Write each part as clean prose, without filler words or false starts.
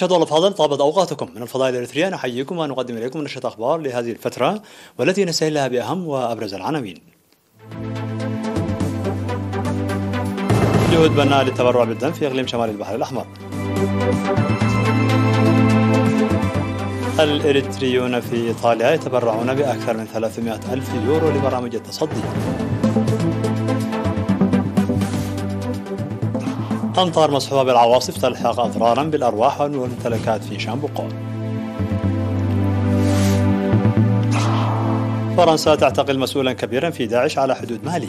مشاهدينا الأفاضل، طابت أوقاتكم. من الفضاء الإريترية نحييكم ونقدم إليكم نشرة أخبار لهذه الفترة والتي نستهلها بأهم وأبرز العناوين. جهود بناء للتبرع بالدم في إقليم شمال البحر الأحمر. الإريتريون في إيطاليا يتبرعون بأكثر من 300 ألف يورو لبرامج التصدي. أمطار مصحوبة بالعواصف تلحق أضرارا بالأرواح والممتلكات في شامبوقو. فرنسا تعتقل مسؤولا كبيرا في داعش على حدود مالي.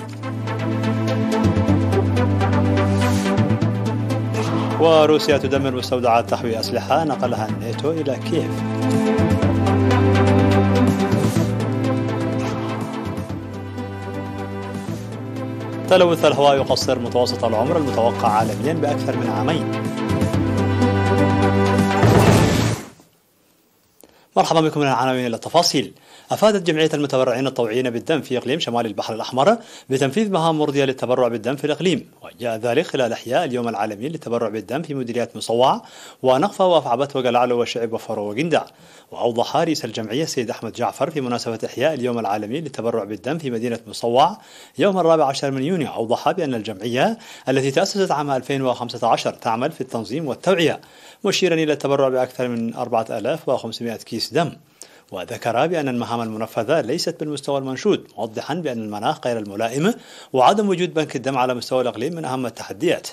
وروسيا تدمر مستودعات تحوي أسلحة نقلها الناتو إلى كييف. تلوث الهواء يقصر متوسط العمر المتوقع عالميا بأكثر من عامين. مرحبا بكم من العناوين إلى التفاصيل. أفادت جمعية المتبرعين الطوعيين بالدم في إقليم شمال البحر الأحمر بتنفيذ مهام مرضية للتبرع بالدم في الإقليم، وجاء ذلك خلال إحياء اليوم العالمي للتبرع بالدم في مديريات مصوع ونقفة وأفعبت وقلعلو وشعب وفرو وقندع. وأوضح رئيس الجمعية السيد أحمد جعفر في مناسبة إحياء اليوم العالمي للتبرع بالدم في مدينة مصوع يوم 14 من يونيو، أوضح بأن الجمعية التي تأسست عام 2015 تعمل في التنظيم والتوعية، مشيرا إلى التبرع بأكثر من 4500 كيس دم. وذكر بأن المهام المنفذة ليست بالمستوى المنشود، موضحا بأن المناخ غير الملائم وعدم وجود بنك الدم على مستوى الإقليم من أهم التحديات.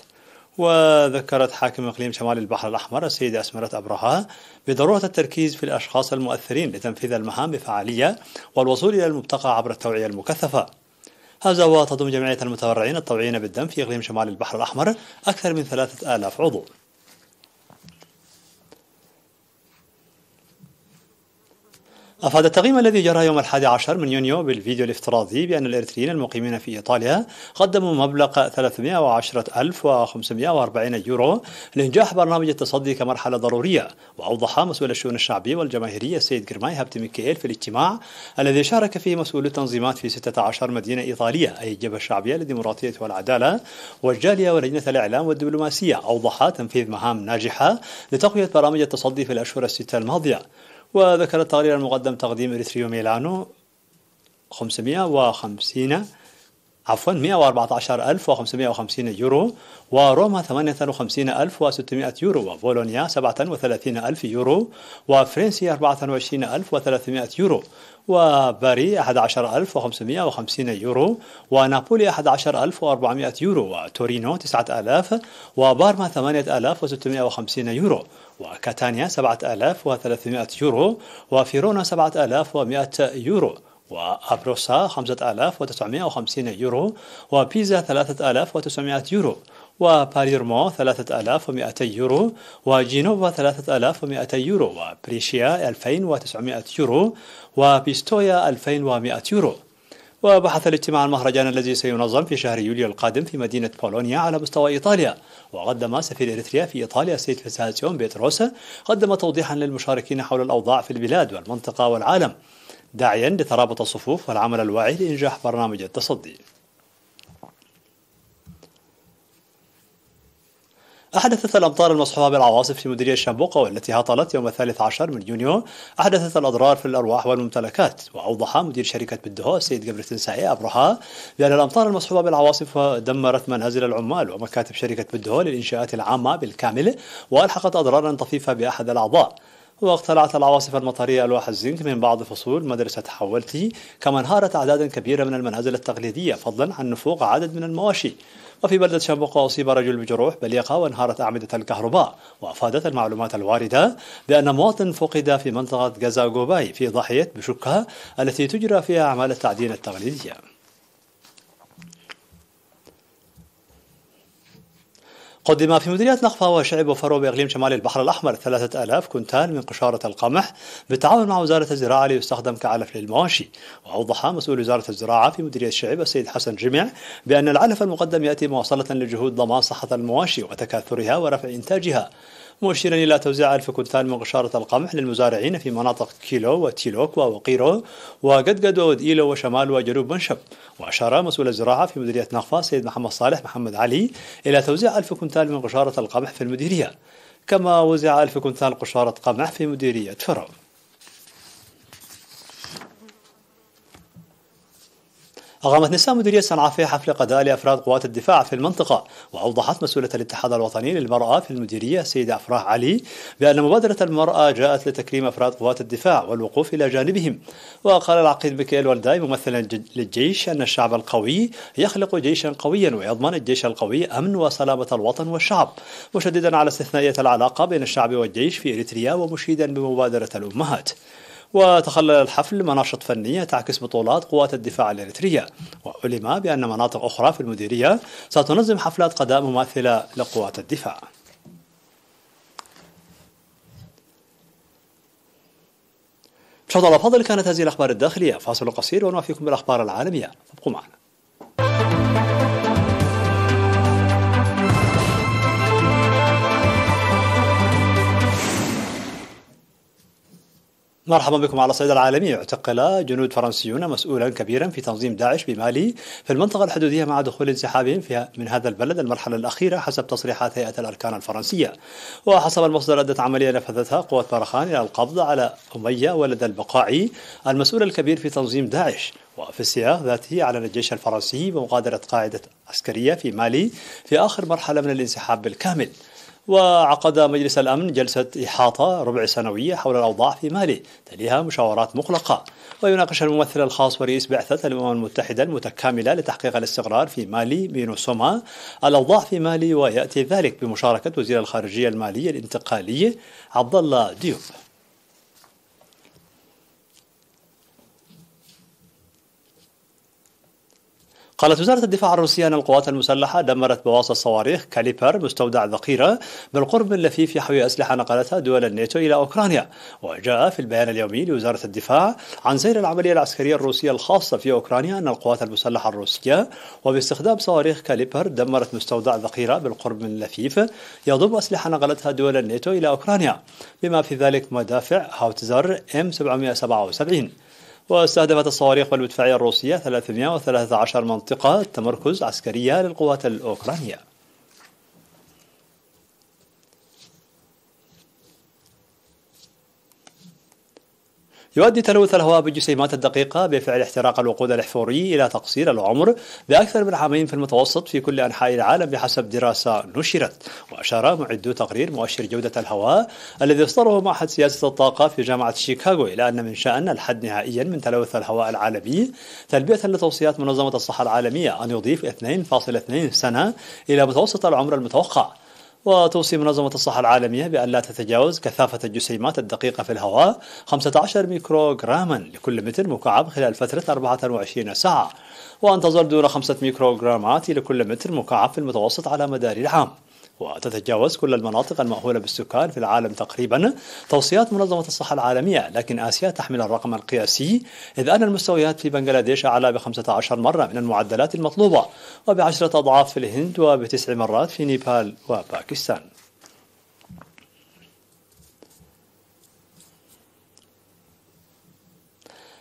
وذكرت حاكم إقليم شمال البحر الأحمر السيدة أسمرة أبرهة بضرورة التركيز في الأشخاص المؤثرين لتنفيذ المهام بفعالية والوصول إلى المبتغى عبر التوعية المكثفة. هذا وتضم جمعية المتبرعين الطوعيين بالدم في إقليم شمال البحر الأحمر أكثر من 3000 عضو. أفاد التقييم الذي جرى يوم 11 من يونيو بالفيديو الافتراضي بأن الإريتريين المقيمين في إيطاليا قدموا مبلغ 310,540 يورو لإنجاح برنامج التصدي كمرحلة ضرورية. وأوضح مسؤول الشؤون الشعبية والجماهيرية السيد جرماي هابتي ميكيل في الاجتماع الذي شارك فيه مسؤولو التنظيمات في 16 مدينة إيطالية، أي الجبهة الشعبية للديمقراطية والعدالة والجالية ولجنة الإعلام والدبلوماسية، أوضح تنفيذ مهام ناجحة لتقوية برامج التصدي في الأشهر الستة الماضية. وذكر التقرير المقدم تقديم إريتريو ميلانو 114,550 يورو، وروما 58,600 يورو، وبولونيا 37,000 يورو، وفرنسي 24,300 يورو، وباري 11,550 يورو، ونابولي 11,400 يورو، وتورينو 9,000، وبارما 8,650 يورو، وكاتانيا 7,300 يورو، وفيرونا 7,100 يورو، وأبروسا 5,950 يورو، وبيزا 3,900 يورو، وباليرمو 3,200 يورو، وجينوفا 3,200 يورو، وبريشيا 2,900 يورو، وبيستويا 2,100 يورو. وبحث الاجتماع المهرجان الذي سينظم في شهر يوليو القادم في مدينة بولونيا على مستوى إيطاليا. وقدم سفير إريتريا في إيطاليا السيد فيساتسيون بيتروس قدم توضيحا للمشاركين حول الأوضاع في البلاد والمنطقة والعالم، داعيا لترابط الصفوف والعمل الواعي لإنجاح برنامج التصدي. أحدثت الأمطار المصحوبة بالعواصف في مديرية شامبوقو والتي هطلت يوم 13 من يونيو أحدثت الأضرار في الأرواح والممتلكات. وأوضح مدير شركة بدهو السيد قبر تنسائي أبرهة بأن الأمطار المصحوبة بالعواصف دمرت منازل العمال ومكاتب شركة بدهو للإنشاءات العامة بالكامل، وألحقت أضرارا طفيفة بأحد الأعضاء. واقتلعت العواصف المطرية ألواح الزنك من بعض فصول مدرسة حولتي، كما انهارت أعداد كبيرة من المنازل التقليدية فضلا عن نفوق عدد من المواشي. وفي بلدة شامبوقو أصيب رجل بجروح بليقة وانهارت أعمدة الكهرباء. وأفادت المعلومات الواردة بأن مواطن فقد في منطقة غازاغوباي في ضاحية بشكة التي تجرى فيها أعمال التعدين التقليدية. قدم في مديرية نقفة وشعب وفرو بإقليم شمال البحر الأحمر 3000 كنتال من قشارة القمح بالتعاون مع وزارة الزراعة ليستخدم كعلف للمواشي. وأوضح مسؤول وزارة الزراعة في مديرية الشعب السيد حسن جمع بأن العلف المقدم يأتي مواصلة لجهود ضمان صحة المواشي وتكاثرها ورفع إنتاجها، مشيرا إلى توزيع 1000 كنتال من قشارة القمح للمزارعين في مناطق كيلو وتيلوك ووقيرو وقدقد ودئيلو وشمال وجنوب منشب. وأشار مسؤول الزراعة في مديرية نقفة السيد محمد صالح محمد علي إلى توزيع 1000 كنتال من قشارة القمح في المديرية. كما وزع 1000 كنتال قشارة قمح في مديرية فرو. أقامت نساء مديرية صنعاء حفل قضاء لأفراد قوات الدفاع في المنطقة، وأوضحت مسؤولة الاتحاد الوطني للمرأة في المديرية السيدة أفراح علي بأن مبادرة المرأة جاءت لتكريم أفراد قوات الدفاع والوقوف إلى جانبهم. وقال العقيد ميكائيل والداي ممثلا للجيش أن الشعب القوي يخلق جيشا قويا ويضمن الجيش القوي أمن وسلامة الوطن والشعب، مشددا على استثنائية العلاقة بين الشعب والجيش في إريتريا ومشيدا بمبادرة الأمهات. وتخلل الحفل مناشط فنية تعكس بطولات قوات الدفاع الإريترية، وعلم بأن مناطق أخرى في المديرية ستنظم حفلات قضاء مماثلة لقوات الدفاع. مشاهدينا الأفاضل، كانت هذه الأخبار الداخلية. فاصل قصير ونوافيكم بالأخبار العالمية، ابقوا معنا. مرحبا بكم. على الصعيد العالمي، اعتقل جنود فرنسيون مسؤولا كبيرا في تنظيم داعش بمالي في المنطقة الحدودية مع دخول انسحابهم من هذا البلد المرحلة الأخيرة حسب تصريحات هيئة الأركان الفرنسية. وحسب المصدر، أدت عملية نفذتها قوات برخان إلى القبض على أمية ولد البقاعي المسؤول الكبير في تنظيم داعش. وفي السياق ذاته أعلن الجيش الفرنسي بمغادرة قاعدة عسكرية في مالي في آخر مرحلة من الانسحاب بالكامل. وعقد مجلس الأمن جلسة إحاطة ربع سنوية حول الأوضاع في مالي تليها مشاورات مغلقة. ويناقش الممثل الخاص ورئيس بعثة الأمم المتحدة المتكاملة لتحقيق الاستقرار في مالي مينوسوما الأوضاع في مالي، ويأتي ذلك بمشاركة وزير الخارجية المالي الانتقالي عبد الله ديوب. قالت وزارة الدفاع الروسية أن القوات المسلحة دمرت بواسط صواريخ كاليبر مستودع ذخيرة بالقرب من لفيف يحوي أسلحة نقلتها دول الناتو إلى أوكرانيا. وجاء في البيان اليومي لوزارة الدفاع عن سير العملية العسكرية الروسية الخاصة في أوكرانيا أن القوات المسلحة الروسية وباستخدام صواريخ كاليبر دمرت مستودع ذخيرة بالقرب من لفيف يضم أسلحة نقلتها دول الناتو إلى أوكرانيا، بما في ذلك مدافع هاوتزر M777. واستهدفت الصواريخ والمدفعية الروسية 313 منطقة تمركز عسكرية للقوات الأوكرانية. يؤدي تلوث الهواء بالجسيمات الدقيقة بفعل احتراق الوقود الأحفوري إلى تقصير العمر بأكثر من عامين في المتوسط في كل أنحاء العالم بحسب دراسة نشرت. وأشار معدو تقرير مؤشر جودة الهواء الذي اصدره معهد سياسة الطاقة في جامعة شيكاغو إلى أن من شأن الحد نهائيا من تلوث الهواء العالمي تلبية لتوصيات منظمة الصحة العالمية أن يضيف 2.2 سنة إلى متوسط العمر المتوقع. وتوصي منظمة الصحة العالمية بأن لا تتجاوز كثافة الجسيمات الدقيقة في الهواء 15 ميكروغراما لكل متر مكعب خلال فترة 24 ساعة، وأن تظل دون 5 ميكروغرامات لكل متر مكعب في المتوسط على مدار العام. وتتجاوز كل المناطق المأهولة بالسكان في العالم تقريبا توصيات منظمة الصحة العالمية، لكن آسيا تحمل الرقم القياسي، إذ أن المستويات في بنغلاديش أعلى ب15 مرة من المعدلات المطلوبة، وب10 أضعاف في الهند، وب9 مرات في نيبال وباكستان.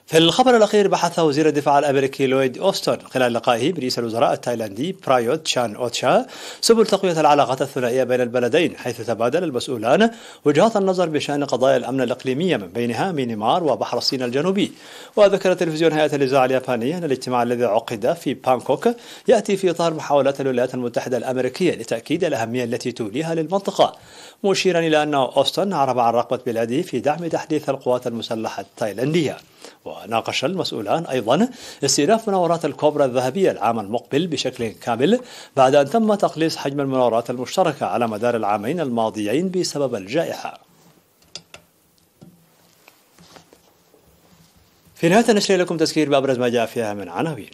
في الخبر الأخير، بحث وزير الدفاع الأمريكي لويد أوستون خلال لقائه برئيس الوزراء التايلاندي برايوت تشان أوتشا سبل تقوية العلاقات الثنائية بين البلدين، حيث تبادل المسؤولان وجهات النظر بشأن قضايا الأمن الإقليمية من بينها ميانمار وبحر الصين الجنوبي. وذكر تلفزيون هيئة الإذاعة اليابانية أن الاجتماع الذي عقد في بانكوك يأتي في إطار محاولات الولايات المتحدة الأمريكية لتأكيد الأهمية التي توليها للمنطقة، مشيرا إلى أن أوستون عرب عن رغبة بلاده في دعم تحديث القوات المسلحة التايلاندية. وناقش المسؤولان أيضا استئناف مناورات الكوبرا الذهبية العام المقبل بشكل كامل بعد أن تم تقليص حجم المناورات المشتركة على مدار العامين الماضيين بسبب الجائحة. في نهاية النشر لكم تذكير بأبرز ما جاء فيها من عناوين.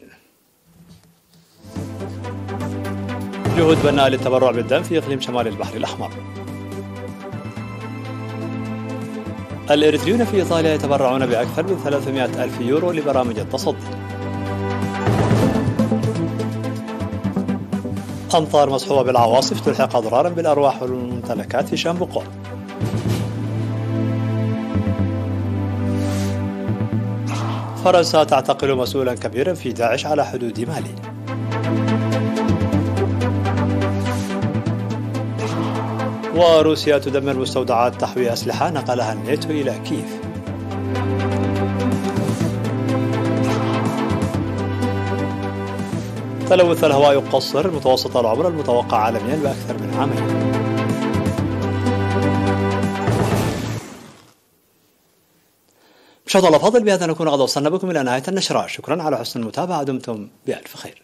جهود بناء للتبرع بالدم في إقليم شمال البحر الأحمر. الإريتريون في إيطاليا يتبرعون بأكثر من 300 ألف يورو لبرامج التصدي. أمطار مصحوبة بالعواصف تلحق أضرارا بالأرواح والممتلكات في شامبوكو. فرنسا تعتقل مسؤولا كبيرا في داعش على حدود مالي. وروسيا تدمر مستودعات تحوي أسلحة نقلها الناتو إلى كييف. تلوث الهواء يقصر متوسط العمر المتوقع عالميا بأكثر من عامين. مشاهدينا الأفاضل، بهذا نكون قد وصلنا بكم إلى نهاية النشرة. شكرا على حسن المتابعة، دمتم بألف خير.